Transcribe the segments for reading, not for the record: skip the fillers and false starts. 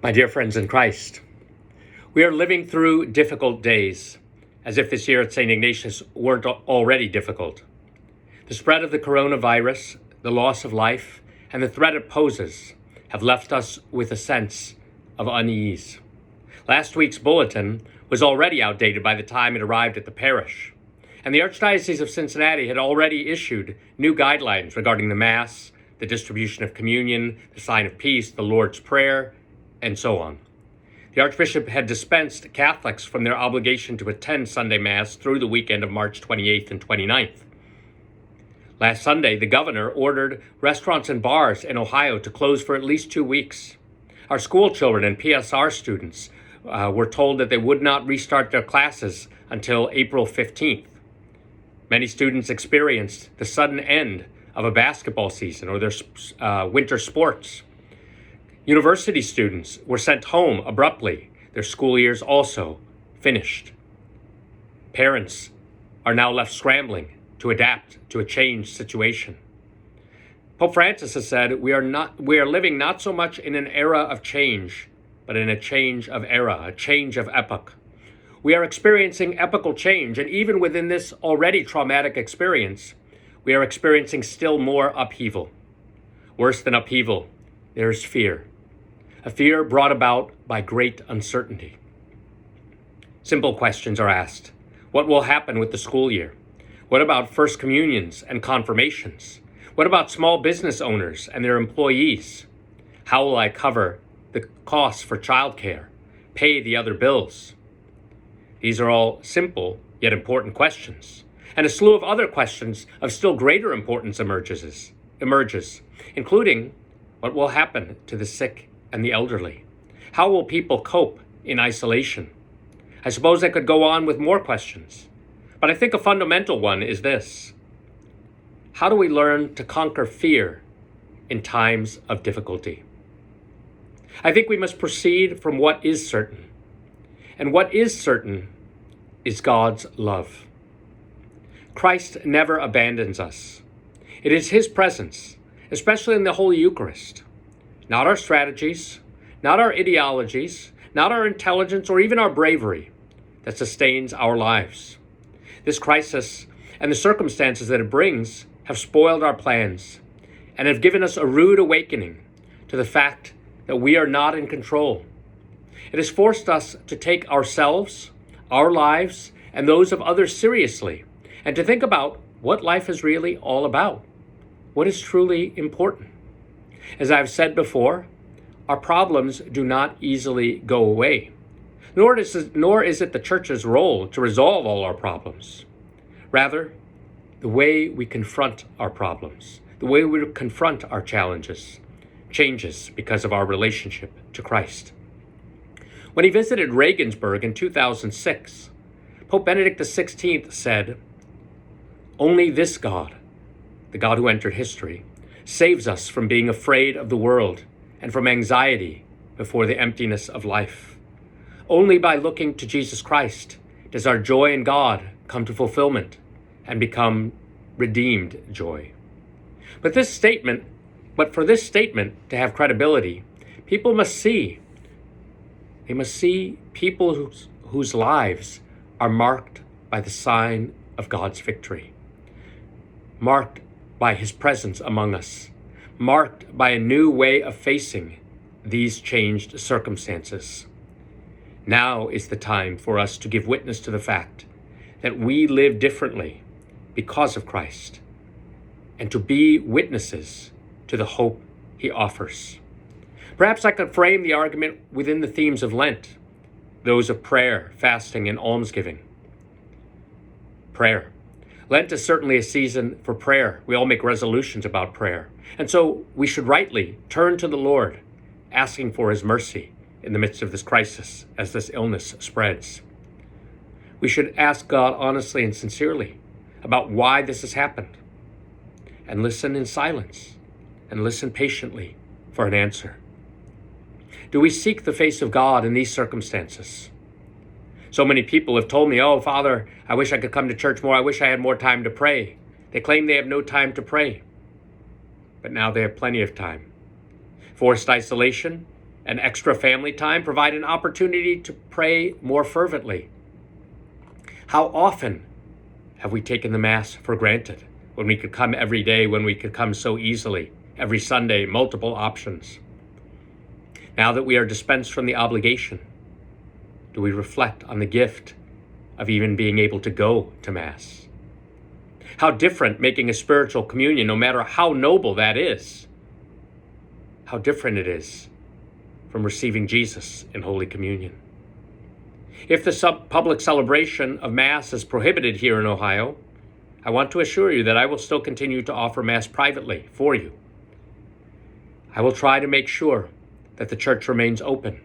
My dear friends in Christ, we are living through difficult days, as if this year at St. Ignatius weren't already difficult. The spread of the coronavirus, the loss of life, and the threat it poses have left us with a sense of unease. Last week's bulletin was already outdated by the time it arrived at the parish, and the Archdiocese of Cincinnati had already issued new guidelines regarding the Mass, the distribution of communion, the sign of peace, the Lord's Prayer, and so on. The Archbishop had dispensed Catholics from their obligation to attend Sunday Mass through the weekend of March 28th and 29th. Last Sunday, the governor ordered restaurants and bars in Ohio to close for at least 2 weeks. Our school children and PSR students were told that they would not restart their classes until April 15th. Many students experienced the sudden end of a basketball season or their winter sports. University students were sent home abruptly. Their school years also finished. Parents are now left scrambling to adapt to a changed situation. Pope Francis has said we are living not so much in an era of change, but in a change of era, a change of epoch. We are experiencing epochal change, and even within this already traumatic experience, we are experiencing still more upheaval. Worse than upheaval, there is fear. A fear brought about by great uncertainty. Simple questions are asked. What will happen with the school year? What about first communions and confirmations? What about small business owners and their employees? How will I cover the costs for childcare, pay the other bills? These are all simple yet important questions. And a slew of other questions of still greater importance emerges, including what will happen to the sick and the elderly? How will people cope in isolation? I suppose I could go on with more questions, but I think a fundamental one is this: how do we learn to conquer fear in times of difficulty? I think we must proceed from what is certain, and what is certain is God's love. Christ never abandons us. It is His presence, especially in the Holy Eucharist, not our strategies, not our ideologies, not our intelligence, or even our bravery, that sustains our lives. This crisis and the circumstances that it brings have spoiled our plans and have given us a rude awakening to the fact that we are not in control. It has forced us to take ourselves, our lives, and those of others seriously, and to think about what life is really all about, what is truly important. As I've said before, our problems do not easily go away, nor is it the Church's role to resolve all our problems. Rather, the way we confront our problems, the way we confront our challenges, changes because of our relationship to Christ. When he visited Regensburg in 2006, Pope Benedict XVI said, "Only this God, the God who entered history, saves us from being afraid of the world and from anxiety before the emptiness of life. Only by looking to Jesus Christ does our joy in God come to fulfillment and become redeemed joy." But for this statement to have credibility, people must see. They must see people whose lives are marked by the sign of God's victory, marked by His presence among us, marked by a new way of facing these changed circumstances. Now is the time for us to give witness to the fact that we live differently because of Christ, and to be witnesses to the hope He offers. Perhaps I could frame the argument within the themes of Lent, those of prayer, fasting, and almsgiving. Prayer. Lent is certainly a season for prayer. We all make resolutions about prayer. And so we should rightly turn to the Lord, asking for His mercy in the midst of this crisis as this illness spreads. We should ask God honestly and sincerely about why this has happened, and listen in silence and listen patiently for an answer. Do we seek the face of God in these circumstances? So many people have told me, "Oh, Father, I wish I could come to church more. I wish I had more time to pray." They claim they have no time to pray, but now they have plenty of time. Forced isolation and extra family time provide an opportunity to pray more fervently. How often have we taken the Mass for granted when we could come every day, when we could come so easily, every Sunday, multiple options? Now that we are dispensed from the obligation, do we reflect on the gift of even being able to go to Mass? How different making a spiritual communion, no matter how noble that is, how different it is from receiving Jesus in Holy Communion. If the public celebration of Mass is prohibited here in Ohio, I want to assure you that I will still continue to offer Mass privately for you. I will try to make sure that the church remains open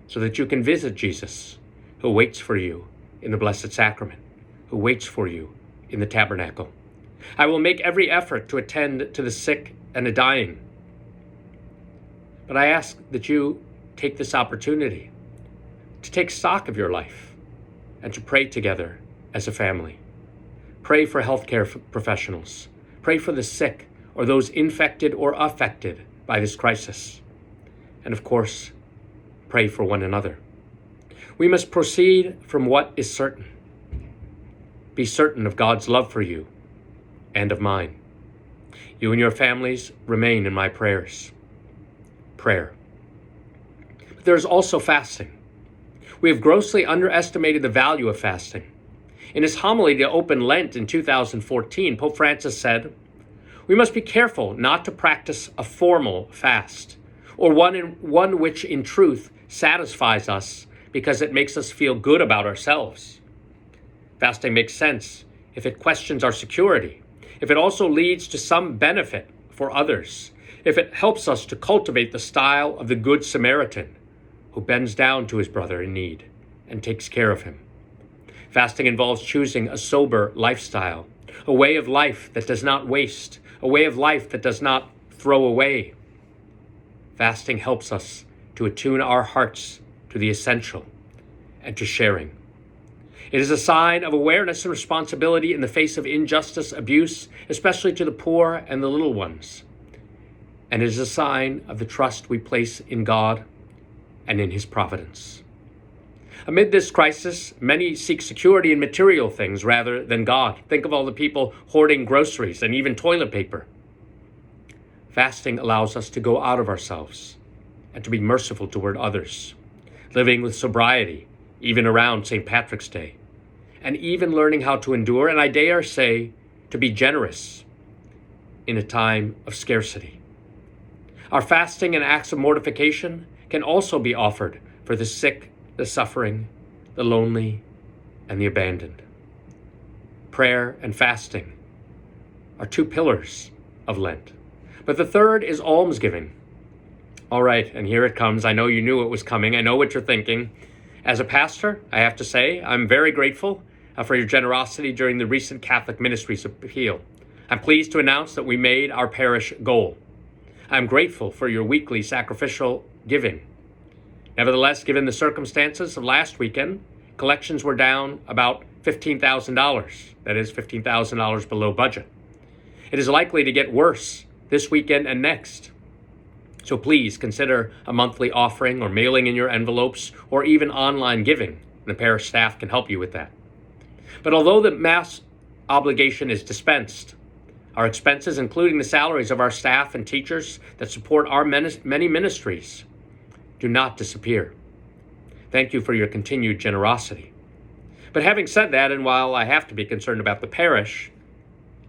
so that you can visit Jesus, who waits for you in the Blessed Sacrament, who waits for you in the tabernacle. I will make every effort to attend to the sick and the dying. But I ask that you take this opportunity to take stock of your life and to pray together as a family. Pray for healthcare professionals. Pray for the sick or those infected or affected by this crisis. And of course, pray for one another. We must proceed from what is certain. Be certain of God's love for you and of mine. You and your families remain in my prayers. Prayer. But there is also fasting. We have grossly underestimated the value of fasting. In his homily to open Lent in 2014, Pope Francis said, "We must be careful not to practice a formal fast, or one which in truth satisfies us because it makes us feel good about ourselves. Fasting makes sense if it questions our security, if it also leads to some benefit for others, if it helps us to cultivate the style of the Good Samaritan who bends down to his brother in need and takes care of him. Fasting involves choosing a sober lifestyle, a way of life that does not waste, a way of life that does not throw away. Fasting helps us to attune our hearts to the essential and to sharing. It is a sign of awareness and responsibility in the face of injustice, abuse, especially to the poor and the little ones. And it is a sign of the trust we place in God and in his providence. Amid this crisis, many seek security in material things rather than God. Think of all the people hoarding groceries and even toilet paper. Fasting allows us to go out of ourselves and to be merciful toward others, living with sobriety, even around St. Patrick's Day, and even learning how to endure, and I dare say, to be generous in a time of scarcity. Our fasting and acts of mortification can also be offered for the sick, the suffering, the lonely, and the abandoned. Prayer and fasting are two pillars of Lent. But the third is almsgiving. All right, and here it comes. I know you knew it was coming. I know what you're thinking. As a pastor, I have to say, I'm very grateful for your generosity during the recent Catholic Ministries appeal. I'm pleased to announce that we made our parish goal. I'm grateful for your weekly sacrificial giving. Nevertheless, given the circumstances of last weekend, collections were down about $15,000. That is $15,000 below budget. It is likely to get worse this weekend and next. So please consider a monthly offering or mailing in your envelopes or even online giving. The parish staff can help you with that. But although the Mass obligation is dispensed, our expenses, including the salaries of our staff and teachers that support our many ministries, do not disappear. Thank you for your continued generosity. But having said that, and while I have to be concerned about the parish,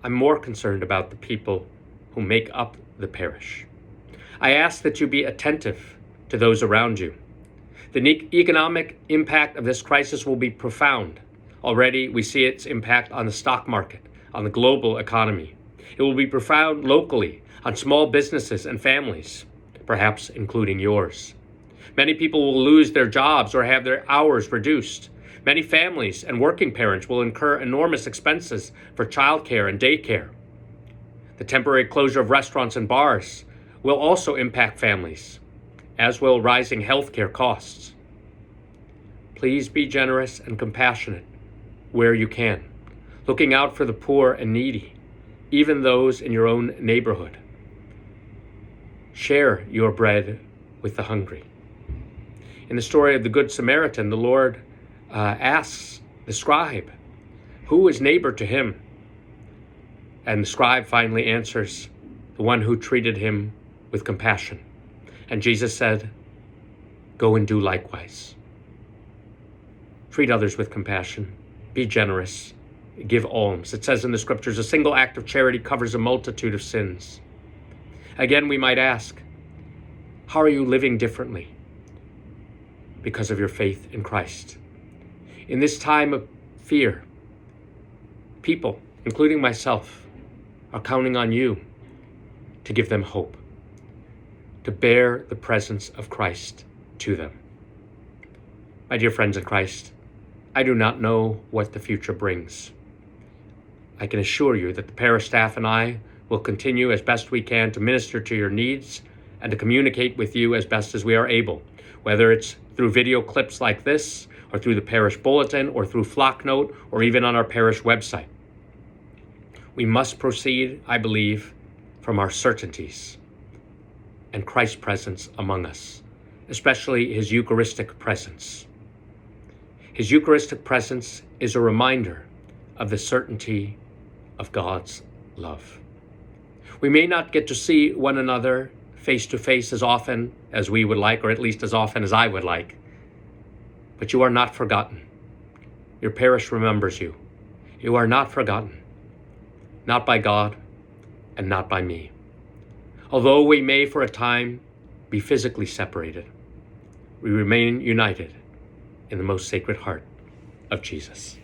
I'm more concerned about the people who make up the parish. I ask that you be attentive to those around you. The economic impact of this crisis will be profound. Already, we see its impact on the stock market, on the global economy. It will be profound locally on small businesses and families, perhaps including yours. Many people will lose their jobs or have their hours reduced. Many families and working parents will incur enormous expenses for childcare and daycare. The temporary closure of restaurants and bars will also impact families, as will rising healthcare costs. Please be generous and compassionate where you can, looking out for the poor and needy, even those in your own neighborhood. Share your bread with the hungry. In the story of the Good Samaritan, the Lord asks the scribe, who is neighbor to him? And the scribe finally answers, the one who treated him with compassion. And Jesus said, go and do likewise. Treat others with compassion. Be generous. Give alms. It says in the scriptures, a single act of charity covers a multitude of sins. Again, we might ask, how are you living differently because of your faith in Christ? In this time of fear, people, including myself, are counting on you to give them hope, to bear the presence of Christ to them. My dear friends in Christ, I do not know what the future brings. I can assure you that the parish staff and I will continue as best we can to minister to your needs and to communicate with you as best as we are able, whether it's through video clips like this, or through the parish bulletin, or through Flocknote, or even on our parish website. We must proceed, I believe, from our certainties and Christ's presence among us, especially his Eucharistic presence. His Eucharistic presence is a reminder of the certainty of God's love. We may not get to see one another face to face as often as we would like, or at least as often as I would like, but you are not forgotten. Your parish remembers you. You are not forgotten, not by God and not by me. Although we may for a time be physically separated, we remain united in the most sacred heart of Jesus.